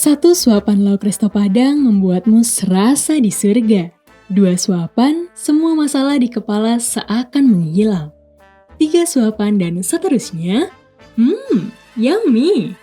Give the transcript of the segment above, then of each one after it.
Satu suapan lauk resto Padang membuatmu serasa di surga. Dua suapan, semua masalah di kepala seakan menghilang. Tiga suapan dan seterusnya, yummy.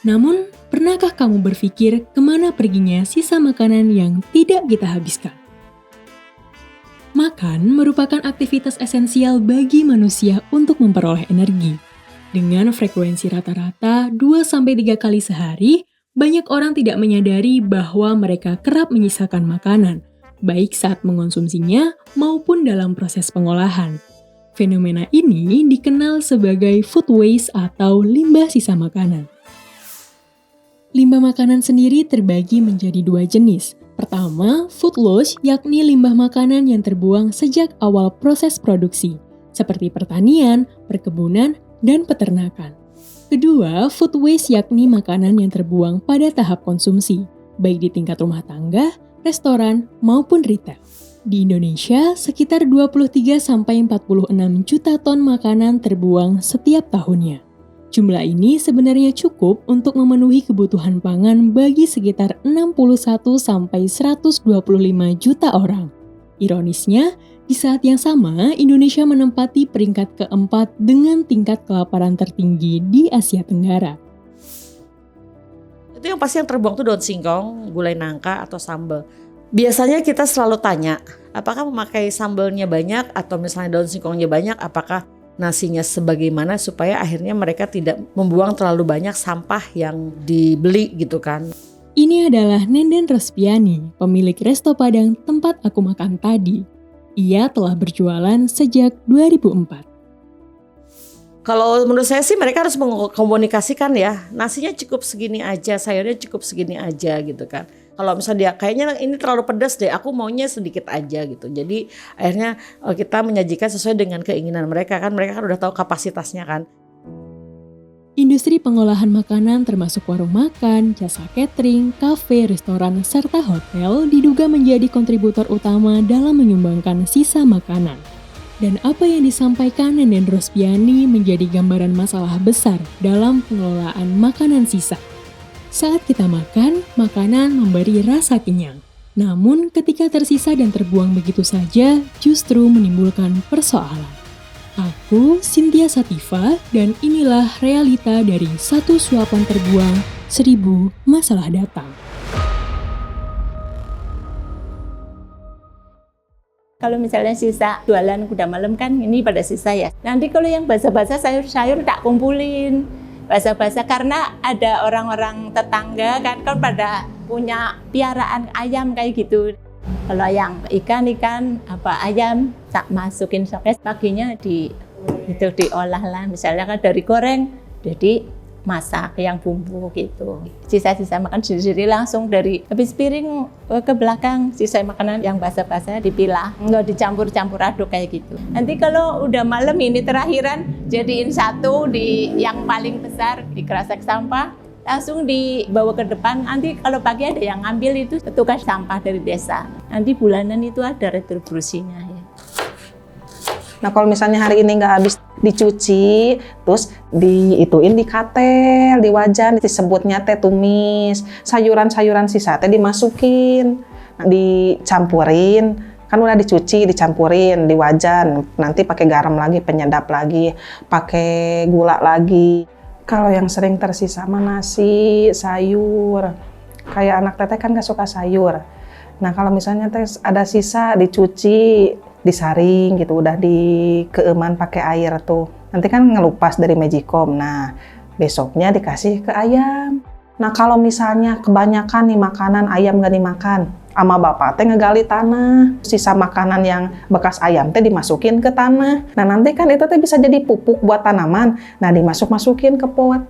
Namun, pernahkah kamu berpikir kemana perginya sisa makanan yang tidak kita habiskan? Makan merupakan aktivitas esensial bagi manusia untuk memperoleh energi. Dengan frekuensi rata-rata 2-3 kali sehari, banyak orang tidak menyadari bahwa mereka kerap menyisakan makanan, baik saat mengonsumsinya maupun dalam proses pengolahan. Fenomena ini dikenal sebagai food waste atau limbah sisa makanan. Limbah makanan sendiri terbagi menjadi dua jenis. Pertama, food loss, yakni limbah makanan yang terbuang sejak awal proses produksi, seperti pertanian, perkebunan, dan peternakan. Kedua, food waste yakni makanan yang terbuang pada tahap konsumsi, baik di tingkat rumah tangga, restoran, maupun retail. Di Indonesia, sekitar 23-46 juta ton makanan terbuang setiap tahunnya. Jumlah ini sebenarnya cukup untuk memenuhi kebutuhan pangan bagi sekitar 61-125 juta orang. Ironisnya, di saat yang sama, Indonesia menempati peringkat keempat dengan tingkat kelaparan tertinggi di Asia Tenggara. Itu yang pasti yang terbuang tuh daun singkong, gulai nangka, atau sambal. Biasanya kita selalu tanya, apakah memakai sambalnya banyak atau misalnya daun singkongnya banyak, apakah nasinya sebagaimana supaya akhirnya mereka tidak membuang terlalu banyak sampah yang dibeli gitu kan. Ini adalah Nenden Rospiani, pemilik resto Padang tempat aku makan tadi. Ia telah berjualan sejak 2004. Kalau menurut saya sih mereka harus mengkomunikasikan ya, nasinya cukup segini aja, sayurnya cukup segini aja gitu kan. Kalau misalnya dia kayaknya ini terlalu pedas deh, aku maunya sedikit aja gitu. Jadi akhirnya kita menyajikan sesuai dengan keinginan mereka kan udah tahu kapasitasnya kan. Industri pengolahan makanan termasuk warung makan, jasa catering, kafe, restoran, serta hotel diduga menjadi kontributor utama dalam menyumbangkan sisa makanan. Dan apa yang disampaikan Nenden Rospiani menjadi gambaran masalah besar dalam pengelolaan makanan sisa. Saat kita makan, makanan memberi rasa kenyang. Namun ketika tersisa dan terbuang begitu saja, justru menimbulkan persoalan. Aku, Cynthia Sativa, dan inilah realita dari satu suapan terbuang, 1000 masalah datang. Kalau misalnya sisa jualan kuda malam kan ini pada sisa ya. Nanti kalau yang basah-basah sayur-sayur tak kumpulin. Basah-basah karena ada orang-orang tetangga kan pada punya piaraan ayam kayak gitu. Kalau yang ikan ayam tak masukin sokes, paginya diolah lah, misalnya kan dari goreng jadi masak yang bumbu gitu. Sisa-sisa makan sendiri langsung dari habis piring ke belakang, sisa makanan yang basah-basah dipilah, nggak dicampur-campur aduk kayak gitu. Nanti kalau udah malam ini terakhiran jadiin satu di yang paling besar di kresek sampah, langsung dibawa ke depan. Nanti kalau pagi ada yang ngambil itu petugas sampah dari desa. Nanti bulanan itu ada retribusinya ya. Nah kalau misalnya hari ini nggak habis dicuci, terus diituin di katel, di wajan, disebutnya teh tumis, sayuran-sayuran sisa teh dimasukin, dicampurin, kan udah dicuci, dicampurin di wajan, nanti pakai garam lagi, penyedap lagi, pakai gula lagi. Kalau yang sering tersisa mah nasi, sayur, kayak anak teteh kan nggak suka sayur. Nah kalau misalnya teh ada sisa dicuci, disaring gitu, udah dikeeman pakai air tuh. Nanti kan ngelupas dari Magicom. Nah, besoknya dikasih ke ayam. Nah, kalau misalnya kebanyakan nih makanan ayam gak dimakan, sama bapak teh ngegali tanah. Sisa makanan yang bekas ayam teh dimasukin ke tanah. Nah, nanti kan itu teh bisa jadi pupuk buat tanaman. Nah, dimasuk-masukin ke pot.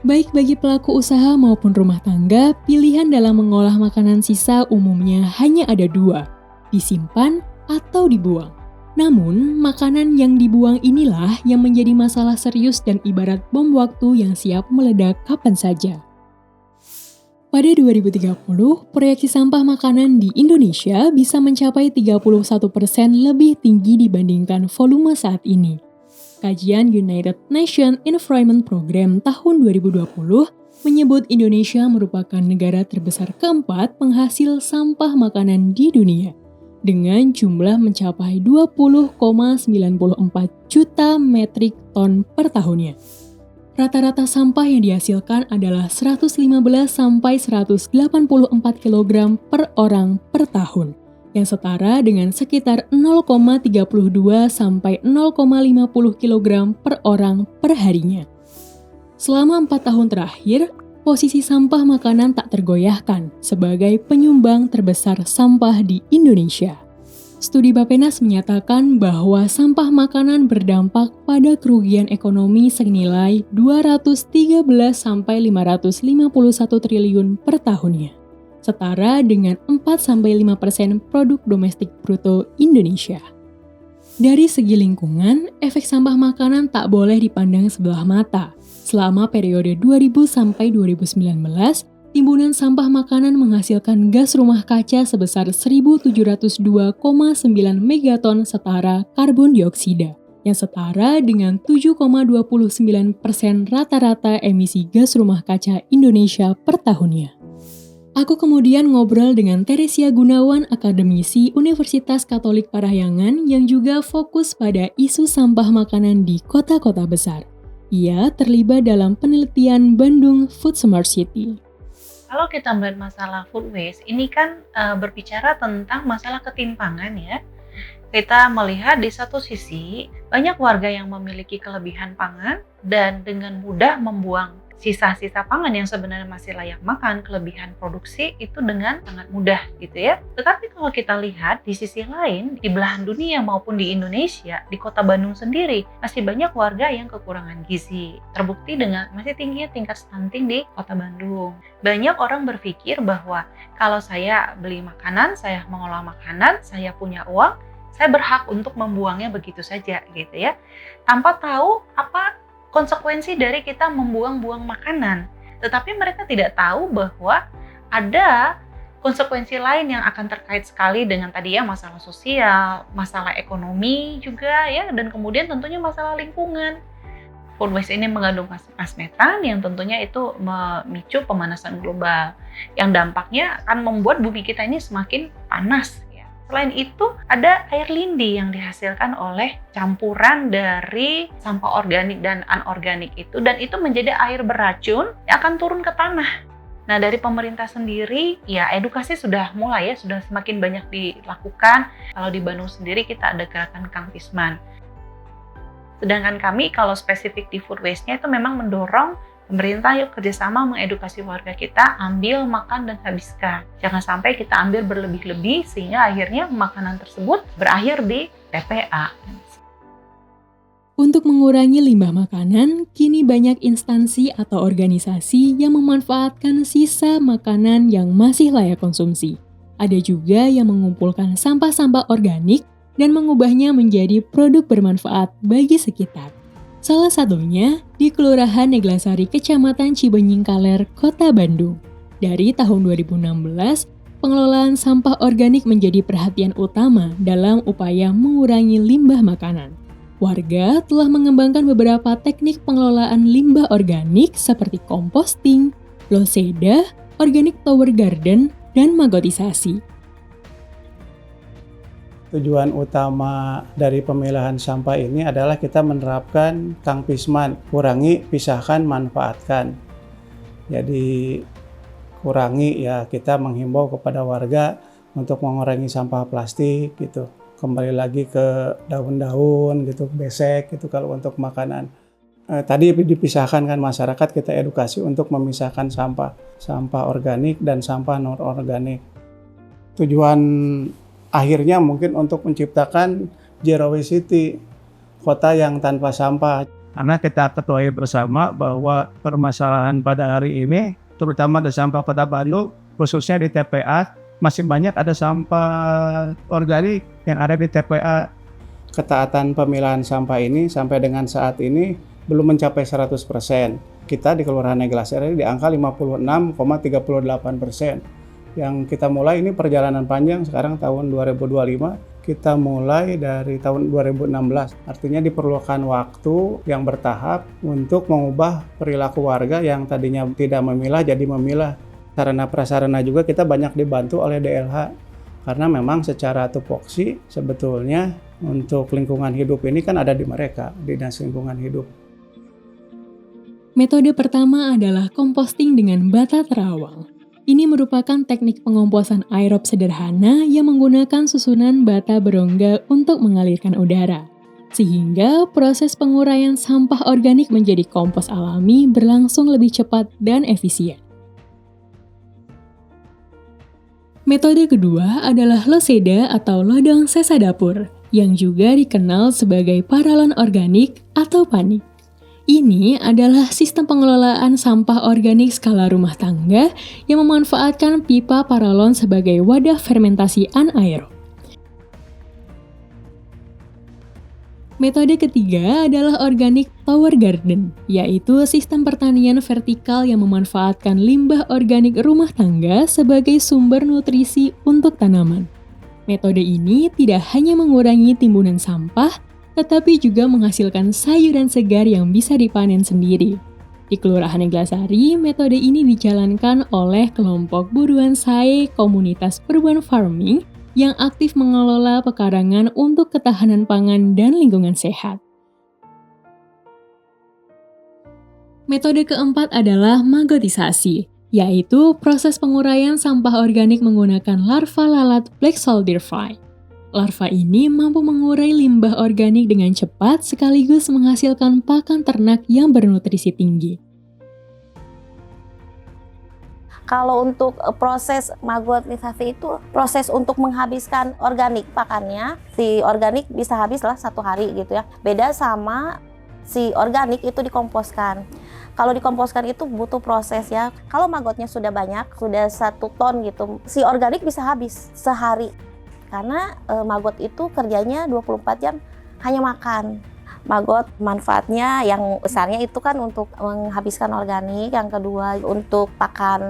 Baik bagi pelaku usaha maupun rumah tangga, pilihan dalam mengolah makanan sisa umumnya hanya ada dua, disimpan atau dibuang. Namun, makanan yang dibuang inilah yang menjadi masalah serius dan ibarat bom waktu yang siap meledak kapan saja. Pada 2030, proyeksi sampah makanan di Indonesia bisa mencapai 31% lebih tinggi dibandingkan volume saat ini. Kajian United Nations Environment Program tahun 2020 menyebut Indonesia merupakan negara terbesar keempat penghasil sampah makanan di dunia, dengan jumlah mencapai 20,94 juta metrik ton per tahunnya. Rata-rata sampah yang dihasilkan adalah 115 sampai 184 kg per orang per tahun, yang setara dengan sekitar 0,32 sampai 0,50 kg per orang per harinya. Selama 4 tahun terakhir, posisi sampah makanan tak tergoyahkan sebagai penyumbang terbesar sampah di Indonesia. Studi Bappenas menyatakan bahwa sampah makanan berdampak pada kerugian ekonomi senilai 213 sampai 551 triliun per tahunnya, setara dengan 4-5% produk domestik bruto Indonesia. Dari segi lingkungan, efek sampah makanan tak boleh dipandang sebelah mata. Selama periode 2000 sampai 2019, timbunan sampah makanan menghasilkan gas rumah kaca sebesar 1.702,9 megaton setara karbon dioksida, yang setara dengan 7,29% rata-rata emisi gas rumah kaca Indonesia per tahunnya. Aku kemudian ngobrol dengan Teresia Gunawan, akademisi Universitas Katolik Parahyangan yang juga fokus pada isu sampah makanan di kota-kota besar. Ia terlibat dalam penelitian Bandung Food Smart City. Kalau kita melihat masalah food waste, ini kan berbicara tentang masalah ketimpangan ya. Kita melihat di satu sisi, banyak warga yang memiliki kelebihan pangan dan dengan mudah membuang sisa-sisa pangan yang sebenarnya masih layak makan, kelebihan produksi itu dengan sangat mudah gitu ya. Tetapi kalau kita lihat di sisi lain, di belahan dunia maupun di Indonesia, di kota Bandung sendiri, masih banyak warga yang kekurangan gizi. Terbukti dengan masih tingginya tingkat stunting di kota Bandung. Banyak orang berpikir bahwa kalau saya beli makanan, saya mengolah makanan, saya punya uang, saya berhak untuk membuangnya begitu saja gitu ya. Tanpa tahu apa konsekuensi dari kita membuang-buang makanan. Tetapi mereka tidak tahu bahwa ada konsekuensi lain yang akan terkait sekali dengan tadi ya masalah sosial, masalah ekonomi juga ya, dan kemudian tentunya masalah lingkungan. Food waste ini mengandung gas metan yang tentunya itu memicu pemanasan global, yang dampaknya akan membuat bumi kita ini semakin panas. Selain itu, ada air lindi yang dihasilkan oleh campuran dari sampah organik dan anorganik itu, dan itu menjadi air beracun yang akan turun ke tanah. Nah, dari pemerintah sendiri, ya edukasi sudah mulai ya, sudah semakin banyak dilakukan. Kalau di Bandung sendiri kita ada gerakan Kang Pisman. Sedangkan kami kalau spesifik di food waste-nya itu memang mendorong pemerintah yuk kerjasama mengedukasi warga kita, ambil, makan, dan habiskan. Jangan sampai kita ambil berlebih-lebih sehingga akhirnya makanan tersebut berakhir di TPA. Untuk mengurangi limbah makanan, kini banyak instansi atau organisasi yang memanfaatkan sisa makanan yang masih layak konsumsi. Ada juga yang mengumpulkan sampah-sampah organik dan mengubahnya menjadi produk bermanfaat bagi sekitar. Salah satunya di Kelurahan Neglasari, Kecamatan Cibenying Kaler, Kota Bandung. Dari tahun 2016, pengelolaan sampah organik menjadi perhatian utama dalam upaya mengurangi limbah makanan. Warga telah mengembangkan beberapa teknik pengelolaan limbah organik seperti composting, loseda, organic tower garden, dan magotisasi. Tujuan utama dari pemilahan sampah ini adalah kita menerapkan Kang Pisman, kurangi, pisahkan, manfaatkan. Jadi kurangi ya, kita menghimbau kepada warga untuk mengurangi sampah plastik gitu. Kembali lagi ke daun-daun gitu, besek gitu kalau untuk makanan. Tadi dipisahkan kan masyarakat, kita edukasi untuk memisahkan sampah organik dan sampah non organik. Tujuan akhirnya mungkin untuk menciptakan Zero Waste City, kota yang tanpa sampah. Karena kita ketahui bersama bahwa permasalahan pada hari ini, terutama di sampah Kota Bandung, khususnya di TPA, masih banyak ada sampah organik yang ada di TPA. Ketaatan pemilahan sampah ini sampai dengan saat ini belum mencapai 100%. Kita di Kelurahan Neglasari di angka 56,38%. Yang kita mulai ini perjalanan panjang, sekarang tahun 2025 kita mulai dari tahun 2016. Artinya diperlukan waktu yang bertahap untuk mengubah perilaku warga yang tadinya tidak memilah jadi memilah. Sarana prasarana juga kita banyak dibantu oleh DLH. Karena memang secara tupoksi sebetulnya untuk lingkungan hidup ini kan ada di mereka, di Dinas Lingkungan Hidup. Metode pertama adalah komposting dengan bata terawang. Ini merupakan teknik pengomposan aerob sederhana yang menggunakan susunan bata berongga untuk mengalirkan udara. Sehingga proses penguraian sampah organik menjadi kompos alami berlangsung lebih cepat dan efisien. Metode kedua adalah loseda atau lodong sesa dapur, yang juga dikenal sebagai paralon organik atau PANI. Ini adalah sistem pengelolaan sampah organik skala rumah tangga yang memanfaatkan pipa paralon sebagai wadah fermentasi anaerob. Metode ketiga adalah organic tower garden, yaitu sistem pertanian vertikal yang memanfaatkan limbah organik rumah tangga sebagai sumber nutrisi untuk tanaman. Metode ini tidak hanya mengurangi timbunan sampah, tetapi juga menghasilkan sayuran segar yang bisa dipanen sendiri. Di Kelurahan Neglasari, metode ini dijalankan oleh kelompok buruan sae komunitas urban farming yang aktif mengelola pekarangan untuk ketahanan pangan dan lingkungan sehat. Metode keempat adalah magotisasi, yaitu proses penguraian sampah organik menggunakan larva lalat black soldier fly. Larva ini mampu mengurai limbah organik dengan cepat sekaligus menghasilkan pakan ternak yang bernutrisi tinggi. Kalau untuk proses magotisasi itu proses untuk menghabiskan organik pakannya, si organik bisa habis lah 1 hari gitu ya. Beda sama si organik itu dikomposkan. Kalau dikomposkan itu butuh proses ya. Kalau magotnya sudah banyak, sudah 1 ton gitu, si organik bisa habis sehari. Karena magot itu kerjanya 24 jam hanya makan. Magot manfaatnya yang besarnya itu kan untuk menghabiskan organik, yang kedua untuk pakan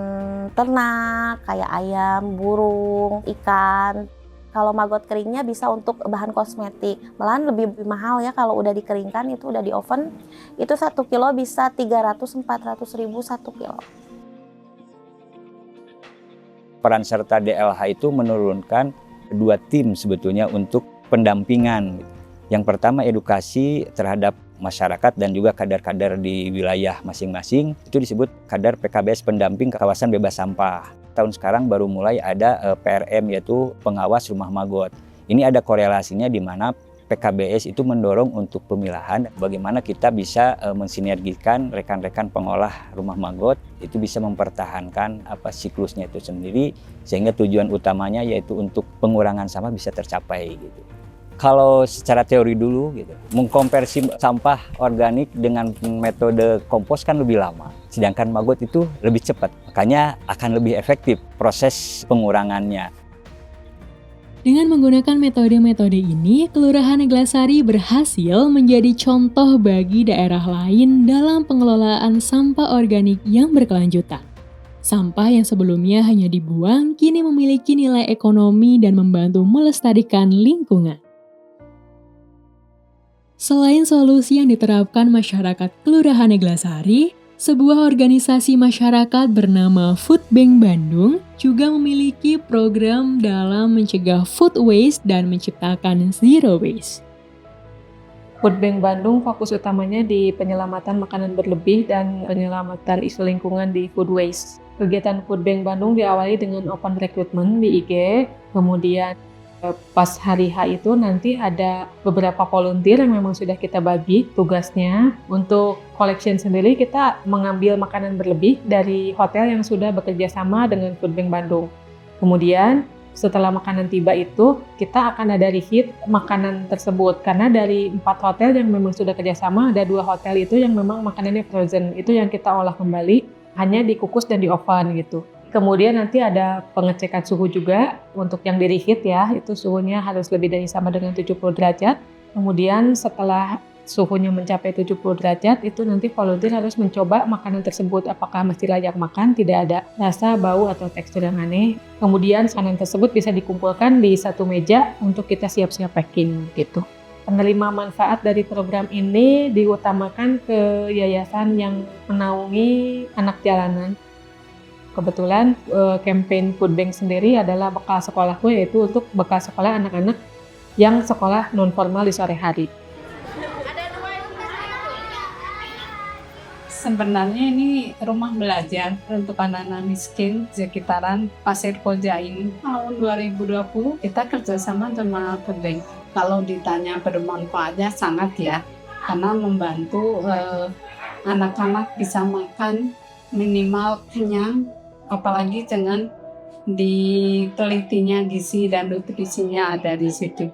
ternak kayak ayam, burung, ikan. Kalau magot keringnya bisa untuk bahan kosmetik, malahan lebih mahal ya kalau udah dikeringkan, itu udah di oven, itu 1 kilo bisa 300-400 ribu 1 kilo. Peran serta DLH itu menurunkan 2 tim sebetulnya untuk pendampingan. Yang pertama edukasi terhadap masyarakat dan juga kader-kader di wilayah masing-masing, itu disebut kader PKBS pendamping kawasan bebas sampah. Tahun sekarang baru mulai ada PRM, yaitu pengawas rumah magot. Ini ada korelasinya di mana PKBS itu mendorong untuk pemilahan, bagaimana kita bisa mensinergikan rekan-rekan pengolah rumah magot itu bisa mempertahankan siklusnya itu sendiri, sehingga tujuan utamanya yaitu untuk pengurangan sampah bisa tercapai gitu. Kalau secara teori dulu gitu, mengkonversi sampah organik dengan metode kompos kan lebih lama, sedangkan magot itu lebih cepat, makanya akan lebih efektif proses pengurangannya. Dengan menggunakan metode-metode ini, Kelurahan Neglasari berhasil menjadi contoh bagi daerah lain dalam pengelolaan sampah organik yang berkelanjutan. Sampah yang sebelumnya hanya dibuang, kini memiliki nilai ekonomi dan membantu melestarikan lingkungan. Selain solusi yang diterapkan masyarakat Kelurahan Neglasari, sebuah organisasi masyarakat bernama Food Bank Bandung juga memiliki program dalam mencegah food waste dan menciptakan zero waste. Food Bank Bandung fokus utamanya di penyelamatan makanan berlebih dan penyelamatan isu lingkungan di food waste. Kegiatan Food Bank Bandung diawali dengan open recruitment di IG, kemudian pas hari H itu nanti ada beberapa volunteer yang memang sudah kita bagi tugasnya. Untuk collection sendiri kita mengambil makanan berlebih dari hotel yang sudah bekerja sama dengan Food Bank Bandung. Kemudian setelah makanan tiba itu kita akan ada reheat makanan tersebut, karena dari 4 hotel yang memang sudah kerjasama ada 2 hotel itu yang memang makanannya frozen, itu yang kita olah kembali hanya dikukus dan di oven gitu. Kemudian nanti ada pengecekan suhu juga untuk yang di reheat ya, itu suhunya harus lebih dari sama dengan 70 derajat. Kemudian setelah suhunya mencapai 70 derajat, itu nanti volunteer harus mencoba makanan tersebut apakah masih layak makan, tidak ada rasa, bau, atau tekstur yang aneh. Kemudian makanan tersebut bisa dikumpulkan di satu meja untuk kita siap-siap packing gitu. Penerima manfaat dari program ini diutamakan ke yayasan yang menaungi anak jalanan. Kebetulan campaign Food Bank sendiri adalah bekal sekolahku, yaitu untuk bekal sekolah anak-anak yang sekolah non formal di sore hari. Sebenarnya ini rumah belajar untuk anak-anak miskin sekitaran Pasir Koja ini. Tahun 2020 kita kerjasama sama Food Bank. Kalau ditanya bermanfaatnya sangat ya, karena membantu anak-anak bisa makan minimal kenyang, apalagi dengan ditelitinya gizi dan nutrisinya ada di situ.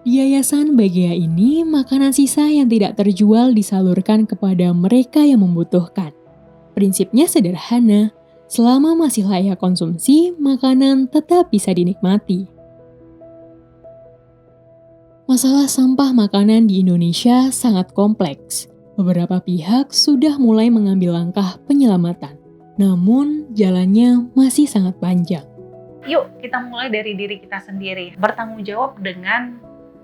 Di Yayasan Bagia ini, makanan sisa yang tidak terjual disalurkan kepada mereka yang membutuhkan. Prinsipnya sederhana, selama masih layak konsumsi, makanan tetap bisa dinikmati. Masalah sampah makanan di Indonesia sangat kompleks. Beberapa pihak sudah mulai mengambil langkah penyelamatan. Namun, jalannya masih sangat panjang. Yuk kita mulai dari diri kita sendiri, bertanggung jawab dengan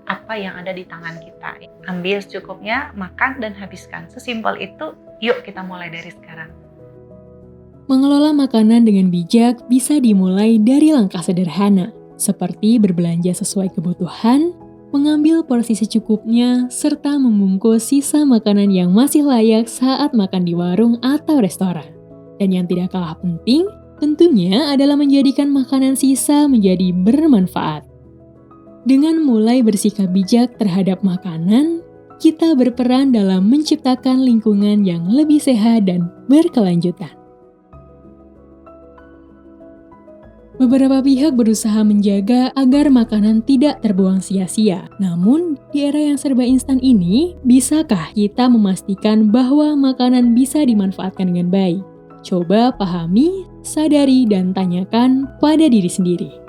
apa yang ada di tangan kita. Ambil secukupnya, makan dan habiskan. Sesimpel itu, yuk kita mulai dari sekarang. Mengelola makanan dengan bijak bisa dimulai dari langkah sederhana, seperti berbelanja sesuai kebutuhan, mengambil porsi secukupnya, serta membungkus sisa makanan yang masih layak saat makan di warung atau restoran. Dan yang tidak kalah penting, tentunya adalah menjadikan makanan sisa menjadi bermanfaat. Dengan mulai bersikap bijak terhadap makanan, kita berperan dalam menciptakan lingkungan yang lebih sehat dan berkelanjutan. Beberapa pihak berusaha menjaga agar makanan tidak terbuang sia-sia. Namun, di era yang serba instan ini, bisakah kita memastikan bahwa makanan bisa dimanfaatkan dengan baik? Coba pahami, sadari, dan tanyakan pada diri sendiri.